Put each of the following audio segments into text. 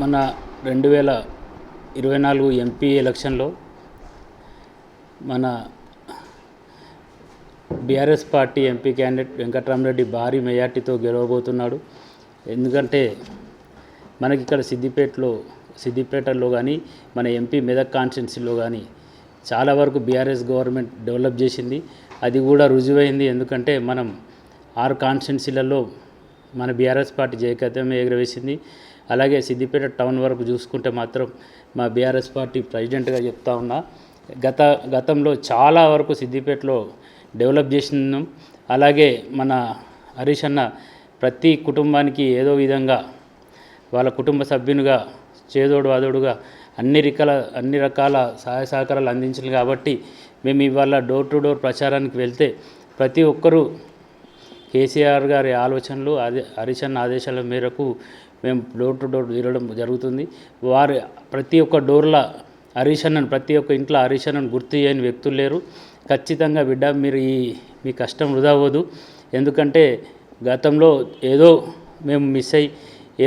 మన 2024 ఎంపీ ఎలక్షన్లో మన BRS party MP candidate Venkatramireddy భారీ మెజార్టీతో గెలవబోతున్నాడు. ఎందుకంటే మనకి ఇక్కడ సిద్దిపేటలో కానీ మన ఎంపీ మెదక్ కాన్స్టిట్యున్సీలో కానీ చాలా వరకు బీఆర్ఎస్ గవర్నమెంట్ డెవలప్ చేసింది. అది కూడా రుజువైంది. ఎందుకంటే మనం 6 కాన్స్టిట్యున్సీలలో మన బీఆర్ఎస్ పార్టీ జయకేతనం ఎగురవేసింది. అలాగే సిద్దిపేట టౌన్ వరకు చూసుకుంటే మాత్రం మా బీఆర్ఎస్ పార్టీ ప్రెసిడెంట్గా చెప్తా ఉన్నా, గతంలో చాలా వరకు సిద్దిపేటలో డెవలప్ చేసినాం. అలాగే మన హరీష్ అన్న ప్రతి కుటుంబానికి ఏదో విధంగా వాళ్ళ కుటుంబ సభ్యునిగా చేదోడు వాదోడుగా అన్ని రకాల సహాయ సహకారాలు అందించాలి. కాబట్టి మేము ఇవాళ డోర్ టు డోర్ ప్రచారానికి వెళ్తే ప్రతి ఒక్కరూ కేసీఆర్ గారి ఆలోచనలు హరీష్ అన్న ఆదేశాల మేరకు మేము డోర్ టు డోర్ తిరగడం జరుగుతుంది. వారి ప్రతి ఒక్క డోర్లో హరీష్ అన్నను, ప్రతి ఒక్క ఇంట్లో హరీష్ అన్నను గుర్తు చేయని వ్యక్తులు లేరు. ఖచ్చితంగా బిడ్డ మీరు మీ కష్టం వృధా అవ్వదు. ఎందుకంటే గతంలో ఏదో మేము మిస్ అయ్యి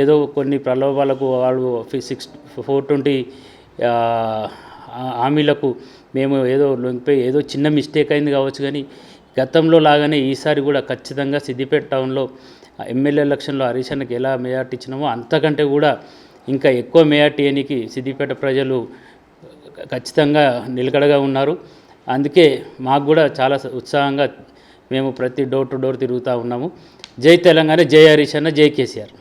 ఏదో కొన్ని ప్రలోభాలకు వాళ్ళు 420 హామీలకు మేము ఏదో లొంగిపోయి ఏదో చిన్న మిస్టేక్ అయింది కావచ్చు. కానీ గతంలో లాగానే ఈసారి కూడా ఖచ్చితంగా సిద్దిపేట టౌన్లో ఎమ్మెల్యే ఎలక్షన్లో హరీష్ అన్నకి ఎలా మెజార్టీ ఇచ్చినామో అంతకంటే కూడా ఇంకా ఎక్కువ మెజార్టీ ఎన్నికి సిద్దిపేట ప్రజలు ఖచ్చితంగా నిలకడగా ఉన్నారు. అందుకే మాకు కూడా చాలా ఉత్సాహంగా మేము ప్రతి డోర్ టు డోర్ తిరుగుతూ ఉన్నాము. జై తెలంగాణ, జై హరీష్ అన్న, జై కేసీఆర్.